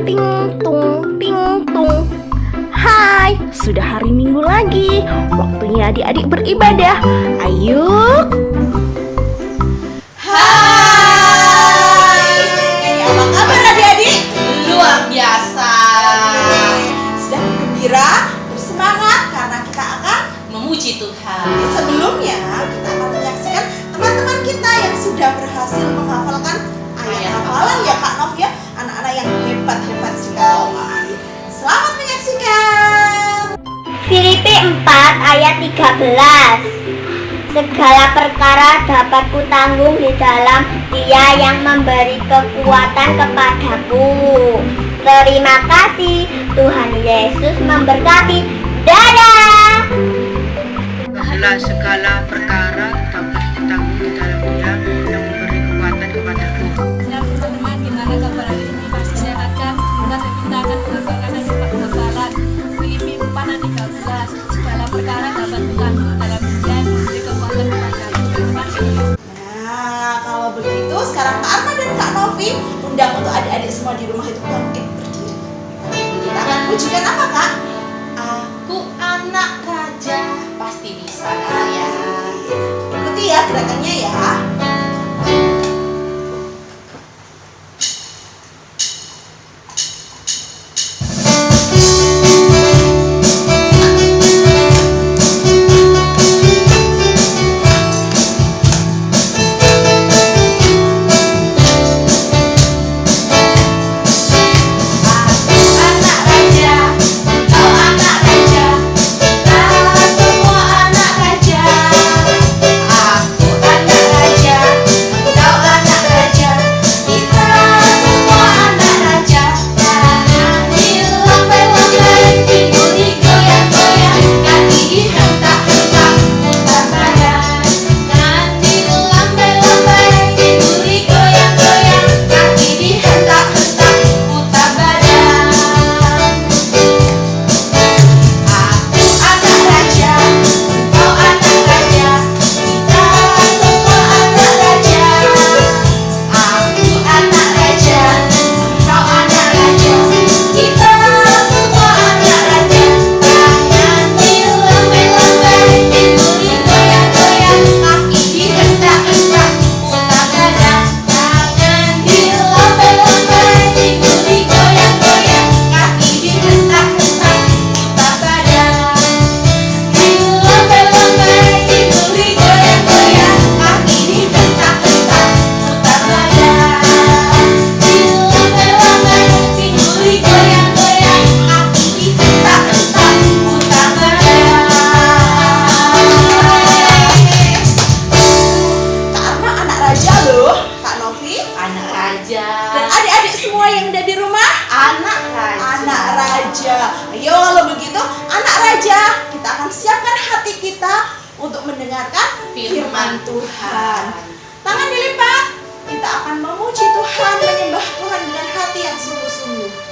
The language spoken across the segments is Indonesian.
ting tung ting tung. Hai, sudah hari Minggu lagi. Waktunya adik-adik beribadah. Ayo. Hai. Apa kabar adik-adik? Luar biasa. Sudah bergembira, bersemangat karena kita akan Memuji Tuhan. sebelumnya kita akan menyaksikan teman-teman kita yang sudah berhasil menghafalkan ayat hafalan ya Kak Nov ya. Anak-anak yang hebat-hebat sekali. Selamat menyaksikan. Filipi 4 ayat 13. Segala perkara dapat kutanggung di dalam Dia yang memberi kekuatan kepadaku. Terima kasih, Tuhan Yesus memberkati. Dadah. Segala perkara dapat ditanggung di dalam Dia yang memberi kekuatan kepadaku. Ya teman-teman, gimana kabar hari ini? Pasti sehat kan? Kita akan menghafalkan hafalan Filipi 4 ayat 13. Segala perkara dapat ditanggung dalam Dia yang memberi kekuatan kepadaku. Terima kasih. Nah, kalau begitu sekarang Kak Arma dan Kak Novi undang untuk adik-adik semua di rumah itu bangkit berdiri. Kita akan pujikan apa Kak? Aku anak raja. Pasti bisa kalian. Ikuti ya gerakannya ya. Dan adik-adik semua yang ada di rumah, Anak raja. anak raja. Ayo kalau begitu, anak raja, kita akan siapkan hati kita untuk mendengarkan firman Tuhan. Tangan dilipat, kita akan memuji Tuhan, menyembah Tuhan dengan hati yang sungguh-sungguh.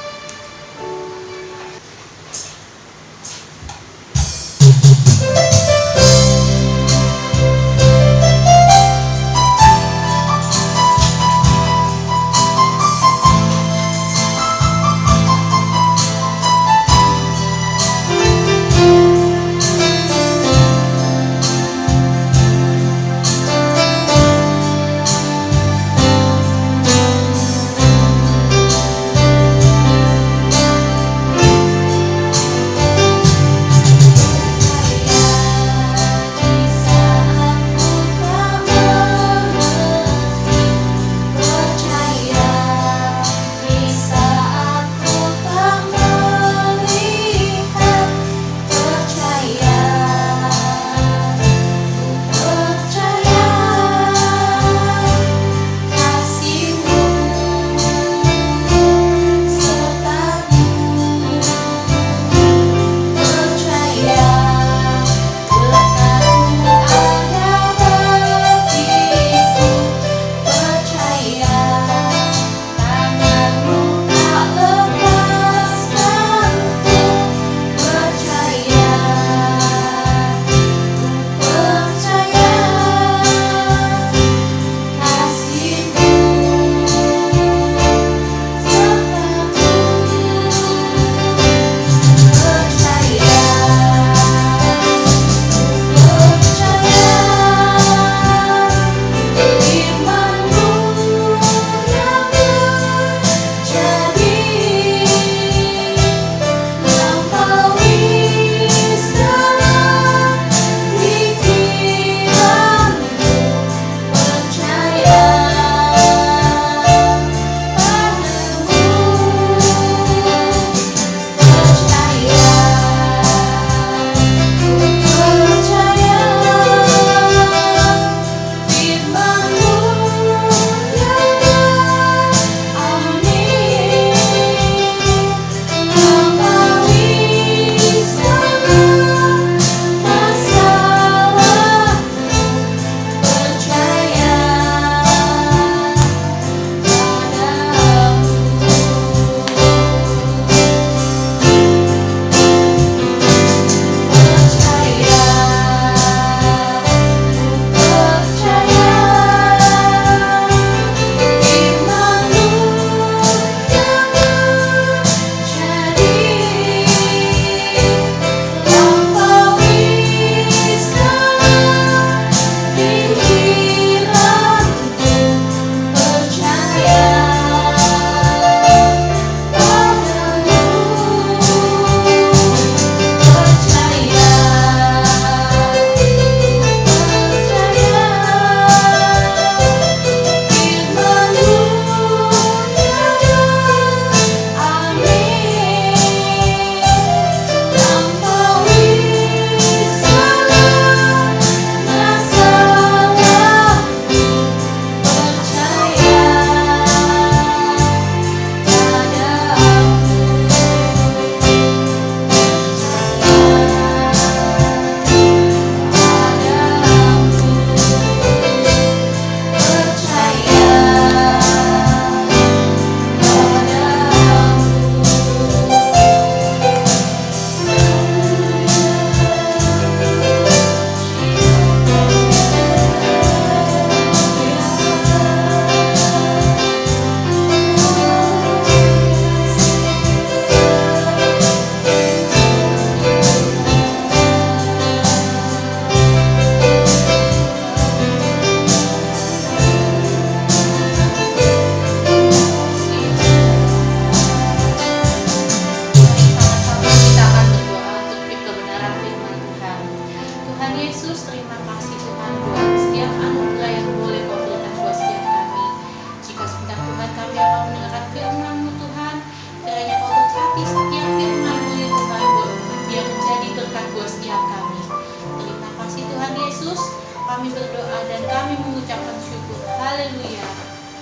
Yesus kami berdoa dan kami mengucapkan syukur. Haleluya.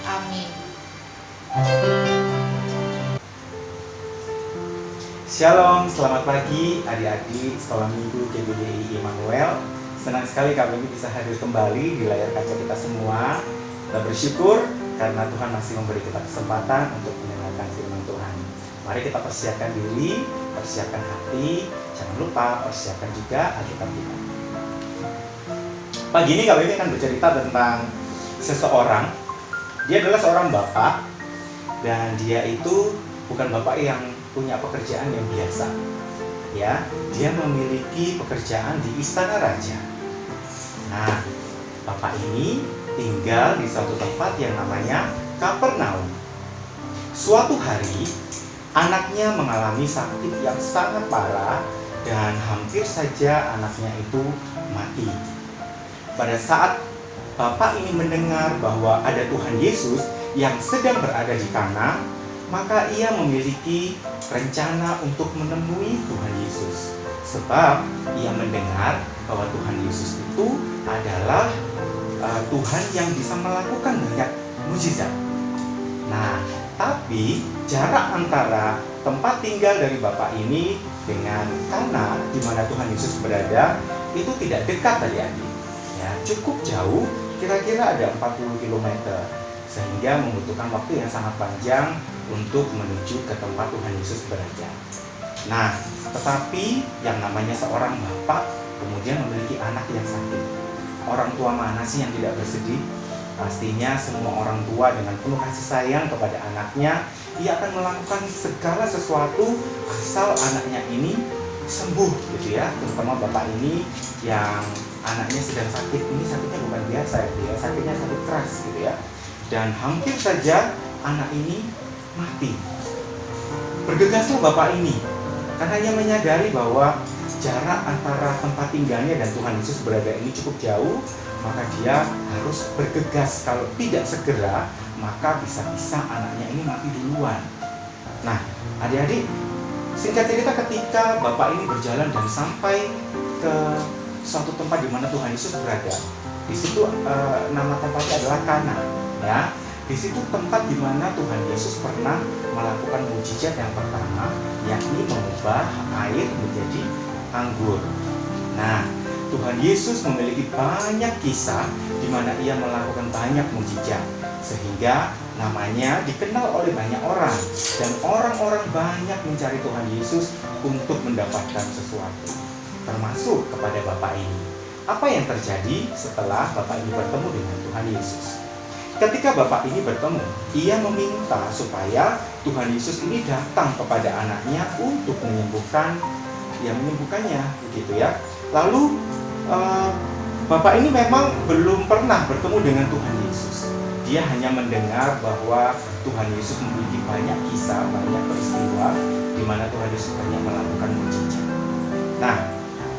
Amin. Shalom, selamat pagi adik-adik Sekolah Minggu GBDI Immanuel. Senang sekali kami bisa hadir kembali di layar kaca kita semua. Kita bersyukur karena Tuhan masih memberi kita kesempatan untuk mendengarkan firman Tuhan. Mari kita persiapkan diri, persiapkan hati, jangan lupa persiapkan juga Alkitab kita. Pagi ini kami akan bercerita tentang seseorang. Dia adalah seorang bapak, dan dia itu bukan bapak yang punya pekerjaan yang biasa. Ya, dia memiliki pekerjaan di istana raja. Nah, bapak ini tinggal di suatu tempat yang namanya Kapernaum. Suatu hari, anaknya mengalami sakit yang sangat parah dan hampir saja anaknya itu mati. Pada saat bapak ini mendengar bahwa ada Tuhan Yesus yang sedang berada di Kana, maka ia memiliki rencana untuk menemui Tuhan Yesus. Sebab ia mendengar bahwa Tuhan Yesus itu adalah Tuhan yang bisa melakukan banyak mukjizat. Nah, tapi jarak antara tempat tinggal dari bapak ini dengan Kana di mana Tuhan Yesus berada itu tidak dekat adik-adik. Ya, cukup jauh, kira-kira ada 40 km. Sehingga membutuhkan waktu yang sangat panjang untuk menuju ke tempat Tuhan Yesus berada. Nah, tetapi yang namanya seorang bapak kemudian memiliki anak yang sakit. Orang tua mana sih yang tidak bersedih? Pastinya semua orang tua dengan penuh kasih sayang kepada anaknya, ia akan melakukan segala sesuatu asal anaknya ini sembuh gitu ya. Terutama bapak ini yang anaknya sedang sakit. Ini sakitnya bukan biasa ya, sakitnya sakit keras gitu ya. Dan hampir saja anak ini mati. Bergegaslah bapak ini karena ia menyadari bahwa jarak antara tempat tinggalnya dan Tuhan Yesus berada ini cukup jauh, maka dia harus bergegas. Kalau tidak segera, maka bisa-bisa anaknya ini mati duluan. Nah, adik-adik, singkat cerita ketika bapak ini berjalan dan sampai ke suatu tempat di mana Tuhan Yesus berada, di situ nama tempatnya adalah Kana. Ya, di situ tempat di mana Tuhan Yesus pernah melakukan mukjizat yang pertama, yakni mengubah air menjadi anggur. Nah, Tuhan Yesus memiliki banyak kisah di mana ia melakukan banyak mukjizat, sehingga namanya dikenal oleh banyak orang, dan orang-orang banyak mencari Tuhan Yesus untuk mendapatkan sesuatu, termasuk kepada bapak ini. Apa yang terjadi setelah bapak ini bertemu dengan Tuhan Yesus? Ketika bapak ini bertemu, ia meminta supaya Tuhan Yesus ini datang kepada anaknya untuk menyembuhkannya, begitu ya. Lalu bapak ini memang belum pernah bertemu dengan Tuhan Yesus. Dia hanya mendengar bahwa Tuhan Yesus memiliki banyak kisah, banyak peristiwa di mana Tuhan Yesus banyak melakukan mukjizat. Nah,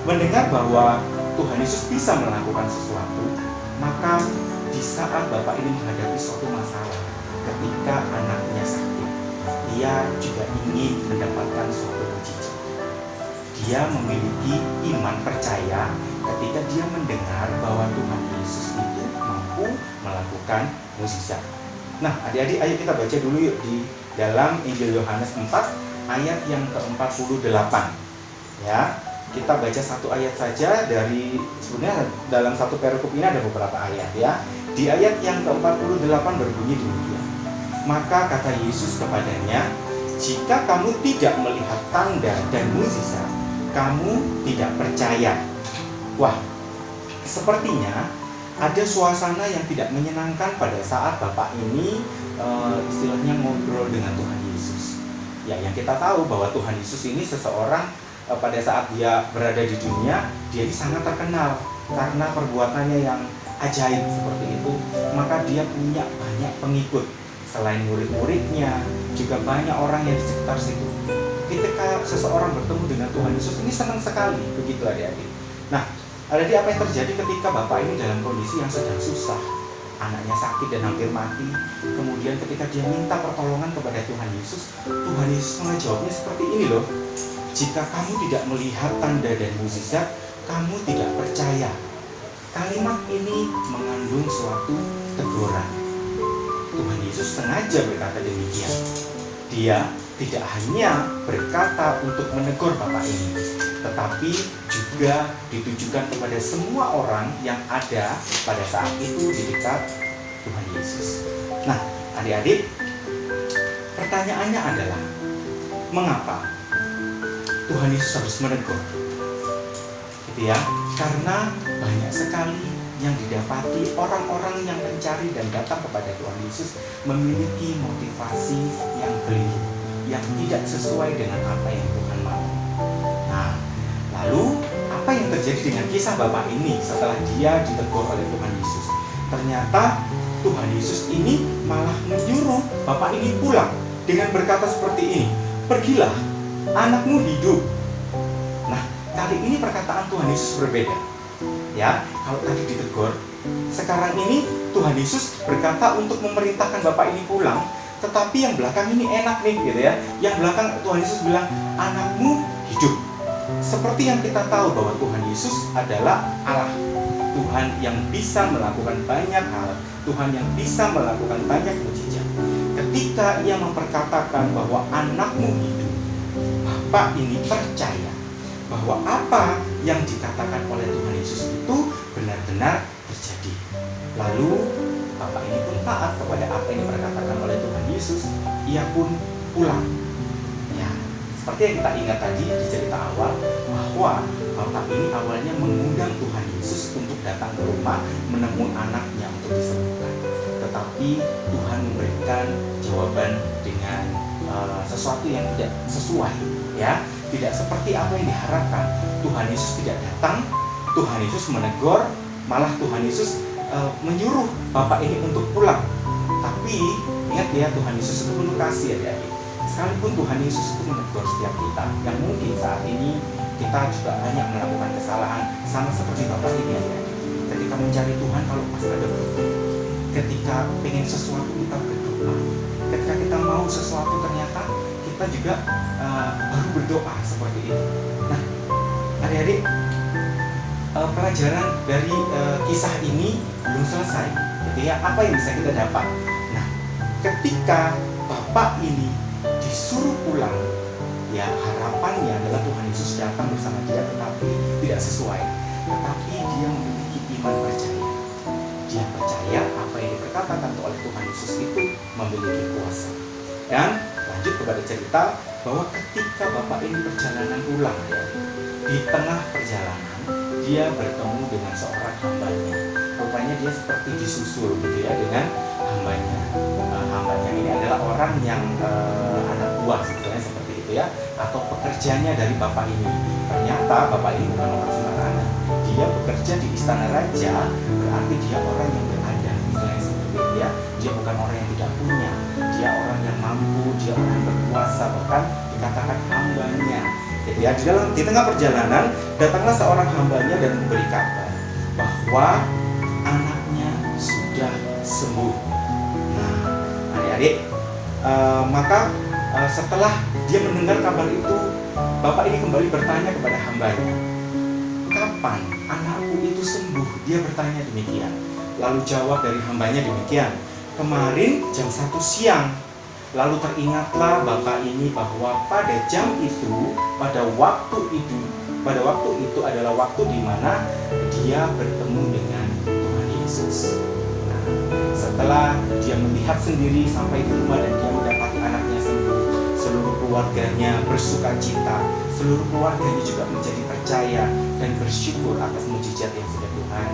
mendengar bahwa Tuhan Yesus bisa melakukan sesuatu, maka di saat bapak ini menghadapi suatu masalah, ketika anaknya sakit, dia juga ingin mendapatkan suatu mukjizat. Dia memiliki iman percaya ketika dia mendengar bahwa Tuhan Yesus itu mampu melakukan mukjizat. Nah, adik-adik, ayo kita baca dulu yuk di dalam Injil Yohanes 4 ayat yang ke-48. Ya, kita baca satu ayat saja dari, sebenarnya dalam satu perikop ini ada beberapa ayat ya. Di ayat yang ke-48 berbunyi demikian. Maka kata Yesus kepadanya, jika kamu tidak melihat tanda dan mukjizat, kamu tidak percaya. Wah, sepertinya ada suasana yang tidak menyenangkan pada saat bapak ini istilahnya ngobrol dengan Tuhan Yesus. Ya, yang kita tahu bahwa Tuhan Yesus ini seseorang pada saat dia berada di dunia, dia sangat terkenal karena perbuatannya yang ajaib seperti itu. Maka dia punya banyak pengikut. Selain murid-muridnya, juga banyak orang yang di sekitar situ. Ketika seseorang bertemu dengan Tuhan Yesus, ini senang sekali, begitu adik-adik. Nah, adik apa yang terjadi ketika bapak ini dalam kondisi yang sedang susah, anaknya sakit dan hampir mati. Kemudian ketika dia minta pertolongan kepada Tuhan Yesus menjawabnya seperti ini loh. Jika kamu tidak melihat tanda dan mukjizat, kamu tidak percaya. kalimat ini mengandung suatu teguran. Tuhan Yesus sengaja berkata demikian. Dia tidak hanya berkata untuk menegur bapak ini, tetapi juga ditujukan kepada semua orang yang ada pada saat itu di dekat Tuhan Yesus. Nah, adik-adik, pertanyaannya adalah, mengapa Tuhan Yesus harus menegur? Gitu ya, karena banyak sekali yang didapati orang-orang yang mencari dan datang kepada Tuhan Yesus memiliki motivasi yang keliru, yang tidak sesuai dengan apa yang Tuhan mau. Nah, lalu apa yang terjadi dengan kisah bapak ini setelah dia ditegur oleh Tuhan Yesus? Ternyata Tuhan Yesus ini malah menyuruh bapak ini pulang dengan berkata seperti ini, "Pergilah, anakmu hidup." Nah, kali ini perkataan Tuhan Yesus berbeda. Ya, kalau tadi ditegur, sekarang ini Tuhan Yesus berkata untuk memerintahkan bapak ini pulang, tetapi yang belakang ini enak nih, gitu ya. Yang belakang Tuhan Yesus bilang, "Anakmu hidup." Seperti yang kita tahu bahwa Tuhan Yesus adalah Allah, Tuhan yang bisa melakukan banyak hal, Tuhan yang bisa melakukan banyak mujizat. Ketika ia memperkatakan bahwa anakmu hidup, bapak ini percaya bahwa apa yang dikatakan oleh Tuhan Yesus itu benar-benar terjadi. Lalu bapak ini pun taat kepada apa yang diperkatakan oleh Tuhan Yesus. Ia pun pulang. Ya, seperti yang kita ingat tadi di cerita awal, bahwa bapak ini awalnya mengundang Tuhan Yesus untuk datang ke rumah menemui anaknya untuk disembuhkan. Tetapi Tuhan memberikan jawaban dengan sesuatu yang tidak sesuai, ya, tidak seperti apa yang diharapkan. Tuhan Yesus tidak datang, Tuhan Yesus menegur, malah Tuhan Yesus menyuruh bapak ini untuk pulang. Tapi ingat ya, Tuhan Yesus itu penuh kasih, adik-adik. Sekalipun Tuhan Yesus itu menegur setiap kita yang mungkin saat ini kita juga banyak melakukan kesalahan, sama seperti bapak ini, adik-adik. Ketika mencari Tuhan, kalau pas ada butuh, ketika pengen sesuatu kita berdoa, ketika kita mau sesuatu ternyata kita juga baru berdoa seperti itu. Nah, adik-adik, pelajaran dari kisah ini belum selesai, gitu ya. Apa yang bisa kita dapat? Nah, ketika bapak ini disuruh pulang, ya harapannya adalah Tuhan Yesus datang bersama dia, tetapi tidak sesuai. Tetapi dia memiliki iman percaya. Dia percaya apa yang diperkatakan oleh Tuhan Yesus itu memiliki kuasa. Dan lanjut kepada cerita bahwa ketika bapak ini perjalanan pulang, ya, di tengah perjalanan dia bertemu dengan seorang hambanya. Rupanya dia seperti disusul, gitu ya, dengan hambanya. Hambanya ini adalah orang yang anak buah, sebetulnya seperti itu ya, atau pekerjanya dari bapak ini. Ternyata bapak ini bukan orang sembarangan. Dia bekerja di istana raja, berarti dia orang yang berada, misalnya seperti itu ya. Dia bukan orang yang tidak punya, dia orang yang mampu, dia orang yang berkuasa, bahkan dikatakan hambanya. Gitu ya. Di tengah perjalanan datanglah seorang hambanya dan memberi kabar bahwa anaknya sudah sembuh. Nah, adik-adik, maka setelah dia mendengar kabar itu, bapak ini kembali bertanya kepada hambanya, "Kapan anakku itu sembuh?" Dia bertanya demikian. Lalu jawab dari hambanya demikian, "Kemarin jam 1 siang. Lalu teringatlah bapak ini bahwa pada jam itu, pada waktu itu adalah waktu di mana dia bertemu dengan Tuhan Yesus. Nah, setelah dia melihat sendiri sampai di rumah dan dia mendapati anaknya sembuh, seluruh keluarganya bersuka cita, seluruh keluarganya juga menjadi percaya dan bersyukur atas mujizat yang sudah Tuhan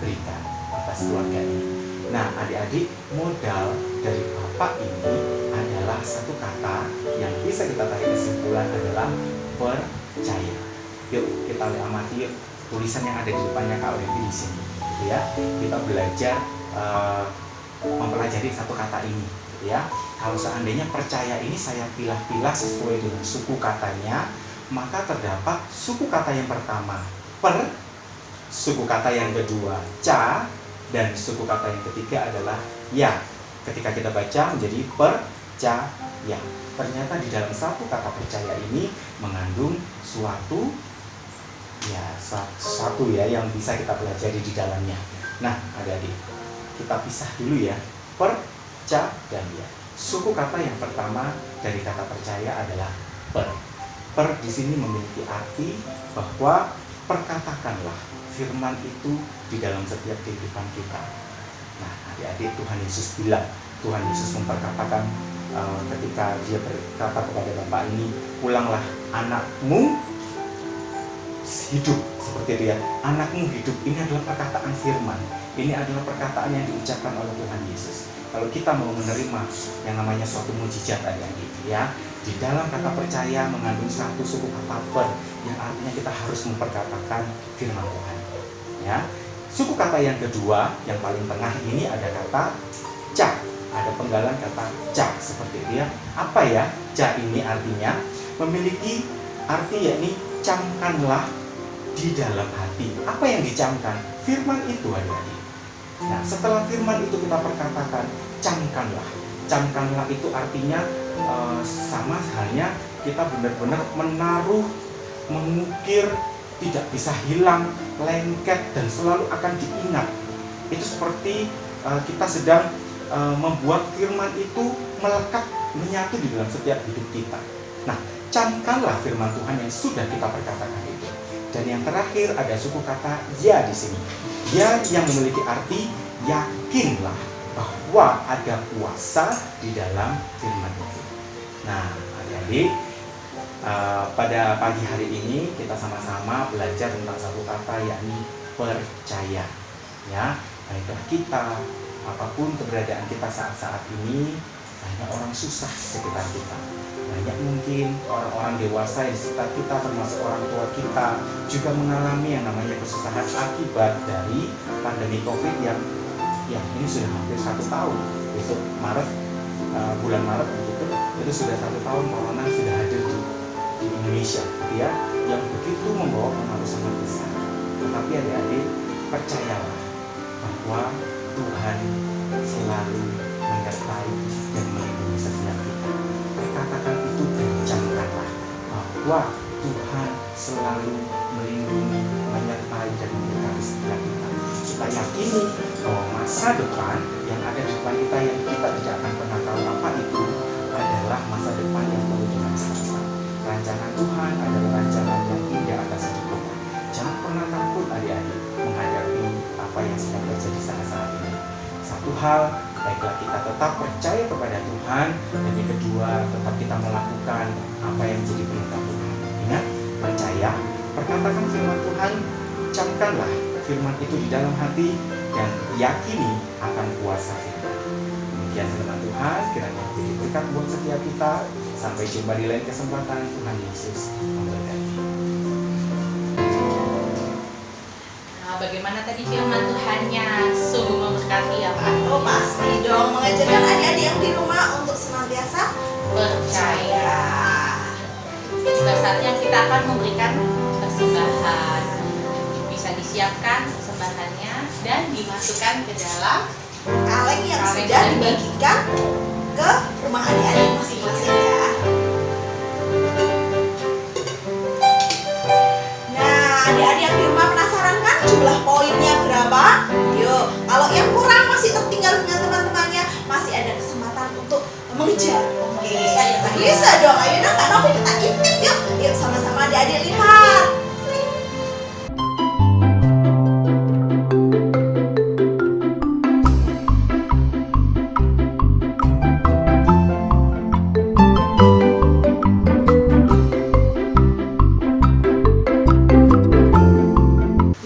berikan atas keluarga ini. Nah, adik-adik, modal dari bapak ini adalah satu kata yang bisa kita tarik kesimpulan adalah percaya. Yuk kita amati tulisan yang ada di depannya Kak Olivi di sini, gitu ya. Kita belajar mempelajari satu kata ini, gitu ya. Kalau seandainya percaya ini saya pilah-pilah sesuai dengan suku katanya, maka terdapat suku kata yang pertama per, suku kata yang kedua ca, dan suku kata yang ketiga adalah ya. Ketika kita baca menjadi percaya. Ternyata di dalam satu kata percaya ini mengandung suatu ya sesuatu ya yang bisa kita pelajari di dalamnya. Nah, adik-adik, kita pisah dulu ya. Percaya. Suku kata yang pertama dari kata percaya adalah per. Per di sini memiliki arti bahwa perkatakanlah firman itu di dalam setiap kehidupan kita. Nah, adik-adik, Tuhan Yesus bilang, Tuhan Yesus memperkatakan ketika dia berkata kepada Bapak ini, pulanglah, anakmu hidup. Seperti itu ya, anakmu hidup. Ini adalah perkataan firman. Ini adalah perkataan yang diucapkan oleh Tuhan Yesus. Kalau kita mau menerima yang namanya suatu mujizat adik-adik ya, di dalam kata percaya mengandung satu suku kata per, yang artinya kita harus memperkatakan firman Tuhan ya. Suku kata yang kedua, yang paling tengah ini ada kata ca. Ada penggalan kata ca seperti itu ya. Apa ya? Ca ini artinya memiliki arti yakni camkanlah di dalam hati. Apa yang dicamkan? Firman itu adik-adik. Nah, setelah firman itu kita perkatakan, camkanlah. Camkanlah itu artinya sama halnya kita benar-benar menaruh, mengukir, tidak bisa hilang, lengket, dan selalu akan diingat. Itu seperti kita sedang membuat firman itu melekat, menyatu di dalam setiap hidup kita. Nah, camkanlah firman Tuhan yang sudah kita perkatakan itu. Dan yang terakhir ada suku kata ya di sini. Ya yang memiliki arti yakinlah bahwa ada kuasa di dalam firman itu. Nah, adik-adik, pada pagi hari ini kita sama-sama belajar tentang satu kata yakni percaya. Ya, baiklah kita, apapun keberadaan kita saat-saat ini, banyak orang susah di sekitar kita. Banyak mungkin orang-orang dewasa yang di sekitar kita, termasuk orang tua kita, juga mengalami yang namanya kesusahan akibat dari pandemi COVID yang ini sudah hampir 1 tahun. Besok Maret, bulan Maret begitu, itu sudah 1 tahun corona sudah hadir di Indonesia, ya, yang begitu membawa pengaruh sangat besar. Tetapi adik-adik, percayalah bahwa Tuhan selalu menyertai dan melindungi setiap kita. Katakan itu dan camkanlah bahwa Tuhan selalu melindungi, menyertai dan memberkati setiap kita. Kita yakini bahwa masa depan yang ada di depan kita yang kita tidak akan pernah tahu apa itu adalah masa depan yang penuh dengan harapan. Rancangan Tuhan adalah rancangan yang indah atas hidup kita. Jangan pernah takut adik-adik menghadapi apa yang sedang terjadi saat ini. Satu hal, baiklah kita tetap percaya kepada Tuhan, dan yang kedua tetap kita melakukan apa yang menjadi perintah Tuhan. Ingat, percaya, perkatakan firman Tuhan, camkanlah firman itu di dalam hati, dan yakini akan kuasa firman. Demikian firman Tuhan, kiranya menjadi berkat buat setiap kita. Sampai jumpa di lain kesempatan. Tuhan Yesus memberkati. Bagaimana tadi firman Tuhannya? Sungguh memberkati ya Pak. Oh pasti dong, mengajarkan adik-adik yang di rumah untuk senantiasa Percaya. Tiba saatnya kita akan memberikan persembahan. Bisa disiapkan persembahannya dan dimasukkan ke dalam kaleng yang Kaleng sudah yang dibagikan ke rumah adik-adik masing-masing ya. Nah, adik-adik yang di rumah penasaran kan jumlah poinnya berapa? Yuk, kalau yang kurang masih tertinggal dengan teman-temannya, masih ada kesempatan untuk mengejar. Oke, bisa dong. Ayo dong Kak Novi, kita intip yuk. Yuk sama-sama adik-adik lihat.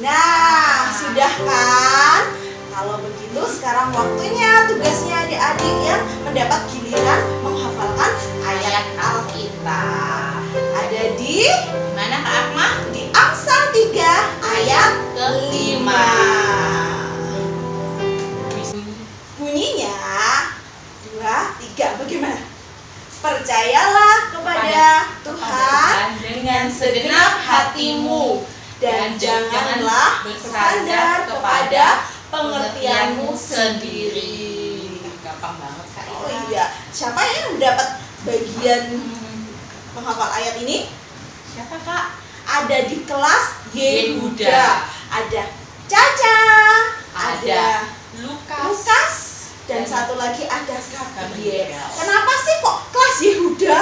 Nah, sudah kan? Kalau begitu sekarang waktunya tugasnya adik-adik yang mendapat giliran menghafalkan ayat Alkitab. Ada di mana Kak Akma? di Amsal 3 ayat ke-5. Bunyinya 2, 3. Bagaimana? Percayalah kepada Tuhan dengan segenap hatimu, dan janganlah bersandar kepada pengertianmu sendiri. Gampang banget Kak. Oh iya, siapa yang mendapat bagian menghafal ayat ini? Siapa Kak? ada di kelas Yehuda. Yehuda. Ada Caca, ada Lukas, dan satu lagi ada Gabriel. Gabriel. Kenapa sih kok kelas Yehuda?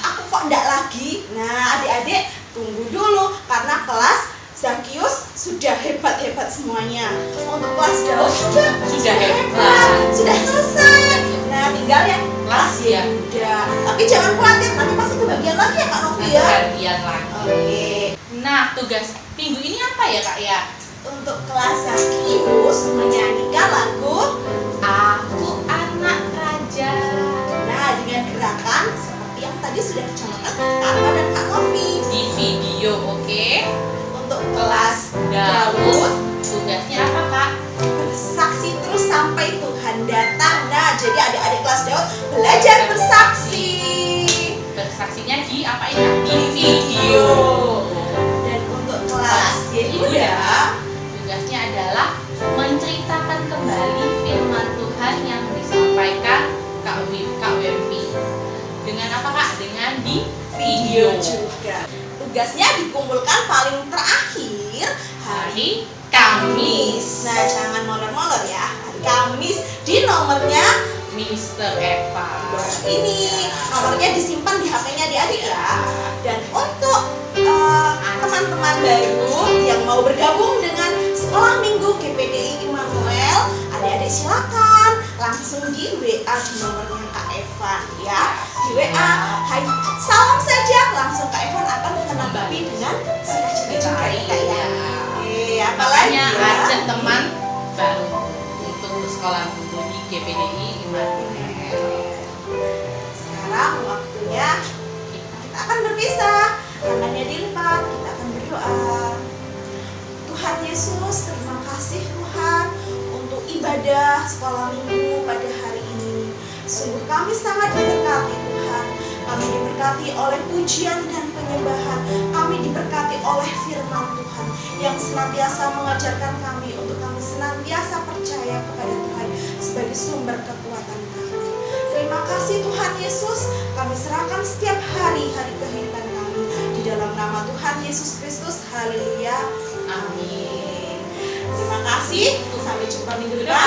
Aku kok enggak lagi? Nah, adik-adik tunggu dulu karena kelas Zakius sudah hebat-hebat semuanya. Untuk kelas Daud Sudah hebat. sudah selesai. Nah, tinggal yang kelas Yehuda. Tapi jangan khawatir, nanti pasti kebagian lagi ya Kak Novi ya. Gantian lagi. Oke. Nah, tugas minggu ini apa ya Kak ya? Untuk kelas Zakius menyanyikan lagu. Aku anak raja. Nah, dengan gerakan seperti yang tadi sudah dicontohkan Kak Alma dan Kak Novi. Di video, oke? Untuk kelas Daud, tugasnya apa Kak? bersaksi terus sampai Tuhan datang. Nah, jadi adik-adik kelas Daud belajar bersaksi. Bersaksinya di apa ini? Di video. Dan untuk kelas Yehuda, Tugasnya adalah menceritakan kembali firman Tuhan yang disampaikan Kak Wempi. Dengan apa Kak? Dengan di video. juga. Tugasnya dikumpulkan paling terakhir hari Hari Kamis. Nah, jangan molor-molor ya. Hari Kamis di nomornya Mr. Eva. ini. Nomornya disimpan di HP-nya adik-adik ya. Dan untuk teman-teman baru yang mau bergabung dengan Sekolah Minggu GPDI Immanuel, adik-adik silakan langsung di WA di nomornya Kak Evan ya. Di WA, hai salam saja, langsung Kak Evan akan menanggapi dengan sukacita juga ya Kak ya. Apalagi Makanya ya. ajak teman baru untuk bersekolah minggu di GPDI Immanuel. Sekarang waktunya kita akan berpisah. Tangannya dilipat, kita akan berdoa. Tuhan Yesus, terima kasih Tuhan untuk ibadah sekolah minggu pada hari ini. Sungguh kami sangat diberkati Tuhan. Kami diberkati oleh pujian dan penyembahan. Kami diberkati oleh firman Tuhan yang senantiasa mengajarkan kami untuk kami senantiasa percaya kepada Tuhan sebagai sumber kekuatan kami. Terima kasih Tuhan Yesus. Kami serahkan setiap hari-hari kehidupan kami di dalam nama Tuhan Yesus Kristus. Haleluya. Amin. Terima kasih. Sampai jumpa minggu depan.